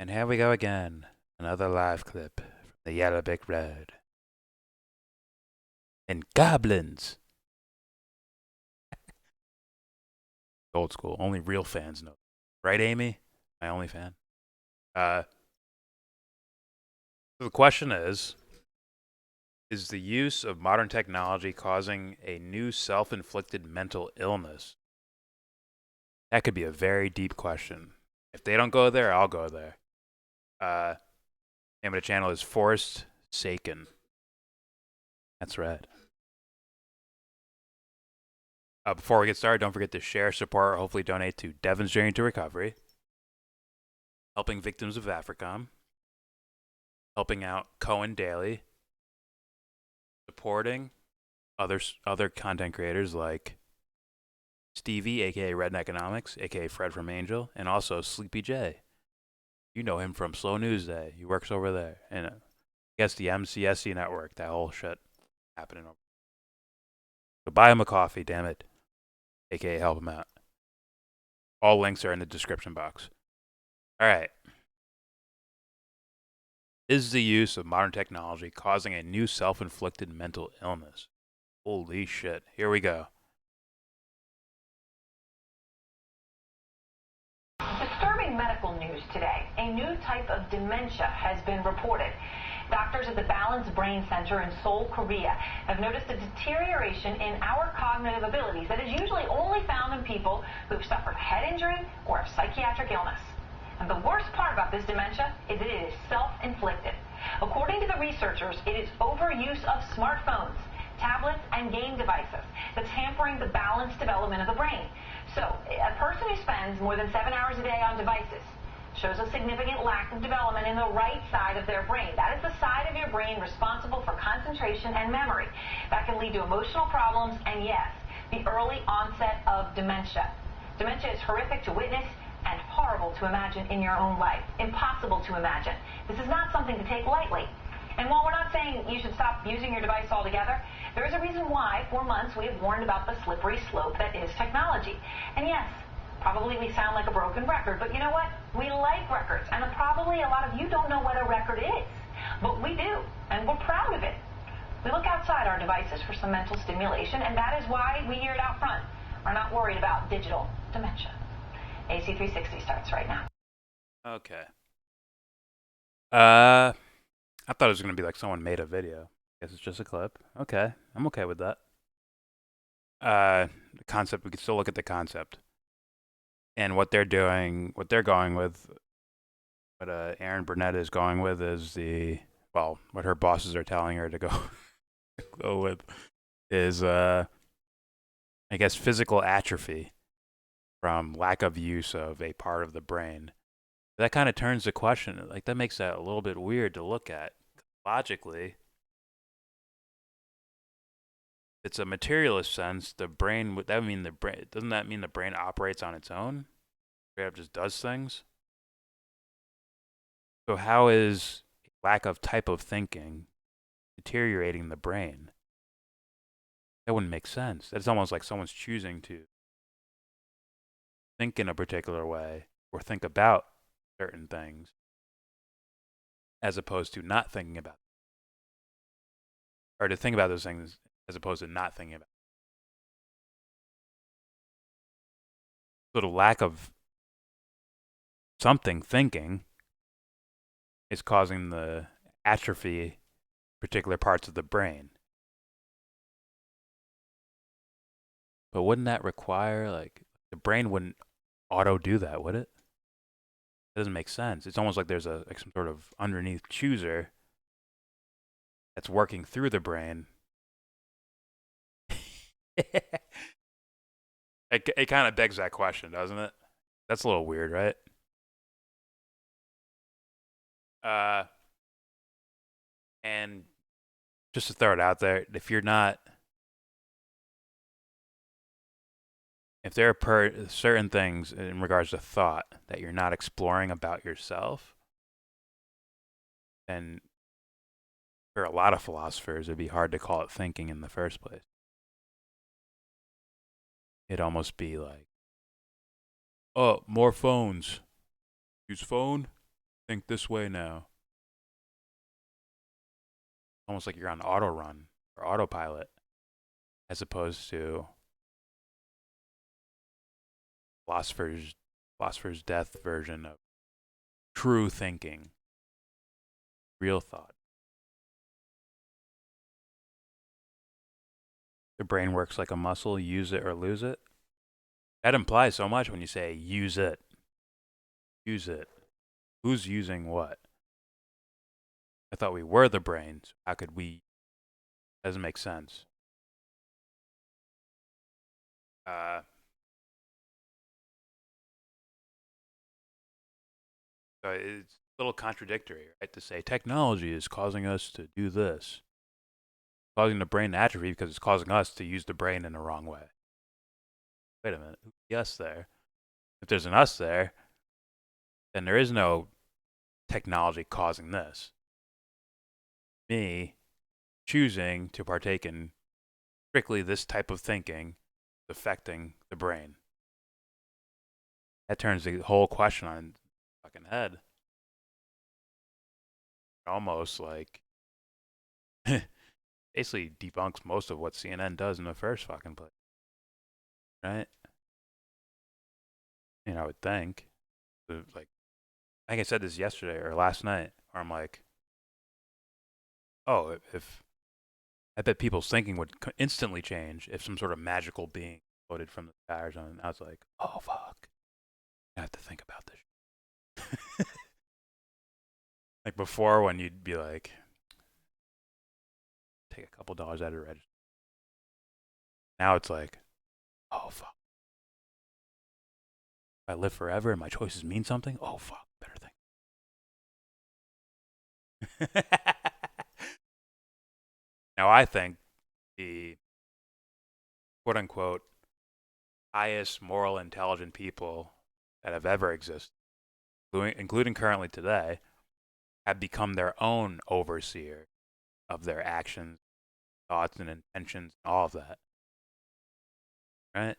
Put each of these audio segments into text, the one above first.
And here we go again. Another live clip from the YellBRo. And goblins. Old school. Only real fans know. Right, Amy? My only fan. So the question is the use of modern technology causing a new self-inflicted mental illness? That could be a very deep question. If they don't go there, I'll go there. Name of the channel is Forrest Saken. That's right. Before we get started, don't forget to share, support, or hopefully donate to Devon's Journey to Recovery, helping victims of Africom, helping out Cohen Daly, supporting other content creators like Stevie, aka Red Economics, aka Fred from Angel, and also Sleepy J. You know him from Slow News Day. He works over there, and I guess the MCSC network. That whole shit happening over. So buy him a coffee, damn it, aka help him out. All links are in the description box. All right. Is the use of modern technology causing a new self-inflicted mental illness? Holy shit. Here we go. Disturbing medical news today. A new type of dementia has been reported. Doctors at the Balanced Brain Center in Seoul, Korea, have noticed a deterioration in our cognitive abilities that is usually only found in people who've suffered head injury or a psychiatric illness. And the worst part about this dementia is that it is self-inflicted. According to the researchers, it is overuse of smartphones, tablets, and game devices that's hampering the balanced development of the brain. So, a person who spends more than 7 hours a day on devices shows a significant lack of development in the right side of their brain. That is the side of your brain responsible for concentration and memory. That can lead to emotional problems and, yes, the early onset of dementia. Dementia is horrific to witness and horrible to imagine in your own life. Impossible to imagine. This is not something to take lightly. And while we're not saying you should stop using your device altogether, there is a reason why, for months, we have warned about the slippery slope that is technology. And yes, probably we sound like a broken record, but you know what? We like records, and probably a lot of you don't know what a record is. But we do, and we're proud of it. We look outside our devices for some mental stimulation, and that is why we here at Out Front are not worried about digital dementia. AC360 starts right now. Okay. I thought it was going to be like someone made a video. Guess it's just a clip. Okay. I'm okay with that. The concept, we can still look at the concept. And what they're doing, what they're going with, what Erin Burnett is going with is what her bosses are telling her to go with is, I guess, physical atrophy from lack of use of a part of the brain. That kind of turns the question, like that makes that a little bit weird to look at. Logically, it's a materialist sense. The brain, that would mean the brain, doesn't that mean the brain operates on its own? It just does things? So how is lack of type of thinking deteriorating the brain? That wouldn't make sense. That's almost like someone's choosing to think in a particular way or think about certain things as opposed to not thinking about them. Or to think about those things as opposed to not thinking about them. So the lack of something thinking is causing the atrophy particular parts of the brain. But wouldn't that require, like, the brain wouldn't auto do that, would it? It doesn't make sense. It's almost like there's like some sort of underneath chooser that's working through the brain. It kind of begs that question, doesn't it? That's a little weird, right? And just to throw it out there, if there are certain things in regards to thought that you're not exploring about yourself, then for a lot of philosophers, it'd be hard to call it thinking in the first place. It'd almost be like, oh, more phones. Use phone? think this way now. Almost like you're on auto run or autopilot, as opposed to philosopher's philosopher's death version of true thinking, real thought. The brain works like a muscle, use it or lose it. That implies so much when you say use it. Use it. Who's using what? I thought we were the brains. How could we? Doesn't make sense. Uh, so it's a little contradictory, right? To say technology is causing us to do this, causing the brain to atrophy because it's causing us to use the brain in the wrong way. Wait a minute. Who's the us there? If there's an us there, then there is no technology causing this. Me choosing to partake in strictly this type of thinking affecting the brain. That turns the whole question on its fucking head. Almost like basically debunks most of what CNN does in the first fucking place. Right? You know, I would think. Like, I think I said this yesterday or last night, where I'm like, oh, if I bet people's thinking would instantly change if some sort of magical being floated from the sky or something. I was like, oh fuck, I have to think about this. Like before, when you'd be like, take a couple dollars out of the register. Now it's like, oh fuck, if I live forever and my choices mean something, oh fuck, better think. Now I think the quote unquote highest moral intelligent people that have ever existed, including currently today, have become their own overseer of their actions, thoughts, and intentions, and all of that. Right?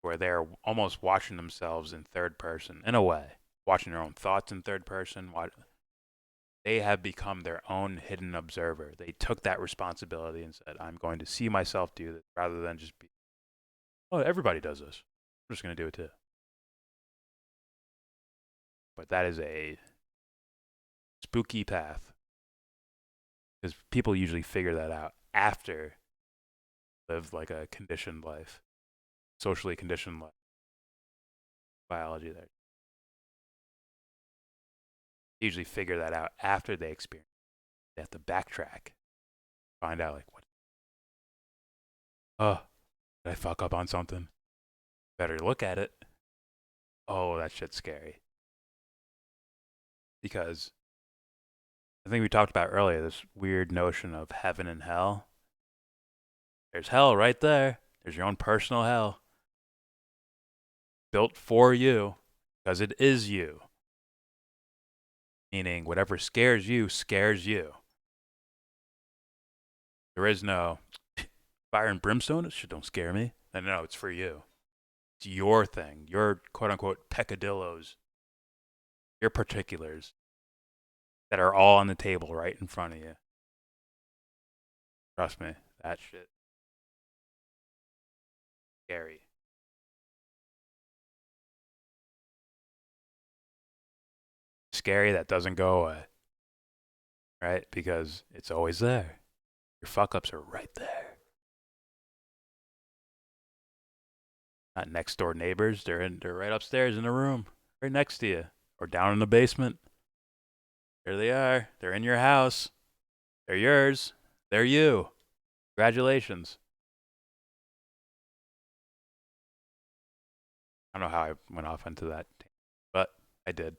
Where they're almost watching themselves in third person, in a way, watching their own thoughts in third person. They have become their own hidden observer. They took that responsibility and said, I'm going to see myself do this rather than just be, oh, everybody does this. I'm just going to do it too. But that is a spooky path because people usually figure that out after live like a conditioned life, socially conditioned life. Biology there. They usually figure that out after they experience. They have to backtrack, find out like what. Oh, did I fuck up on something? Better look at it. Oh, that shit's scary. Because I think we talked about earlier this weird notion of heaven and hell. There's hell right there. There's your own personal hell. Built for you because it is you. Meaning whatever scares you scares you. There is no fire and brimstone. This shit don't scare me. No, it's for you. It's your thing. Your quote unquote peccadillos. Your particulars that are all on the table right in front of you. Trust me, that shit scary. Scary that doesn't go away. Right? Because it's always there. Your fuck ups are right there. Not next door neighbors. They're right upstairs in the room, right next to you, or down in the basement. There they are. They're in your house. They're yours. They're you. Congratulations. I don't know how I went off into that, but I did.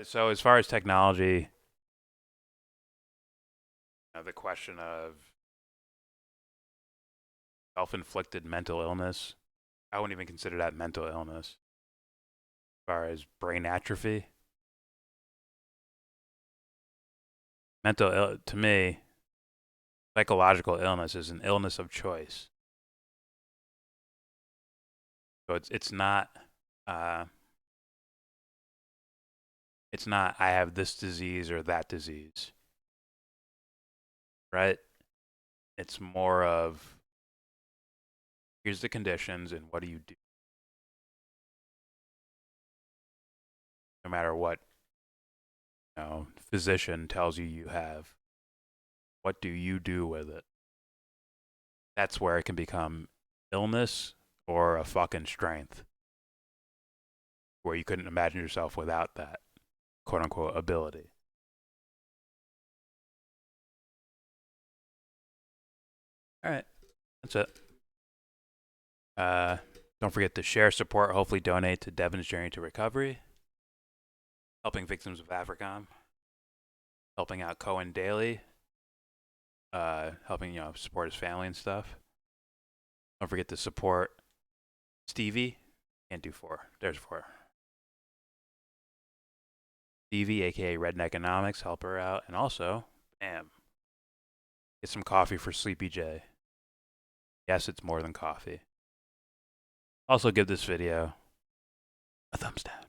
So as far as technology, the question of self-inflicted mental illness, I wouldn't even consider that mental illness. As far as brain atrophy, to me, psychological illness is an illness of choice. So it's not It's not, I have this disease or that disease, right? It's more of, here's the conditions and what do you do? No matter what, physician tells you you have, what do you do with it? That's where it can become illness or a fucking strength, where you couldn't imagine yourself without that quote unquote ability. All right, that's it. Don't forget to share, support, hopefully donate to Devon's Journey to Recovery, helping victims of Africom, helping out Cohen Daly, helping support his family and stuff. Don't forget to support Stevie. Can't do 4. There's 4. Stevie, aka Redneck Economics, help her out, and also, bam, get some coffee for Sleepy J. Yes, it's more than coffee. Also, give this video a thumbs down.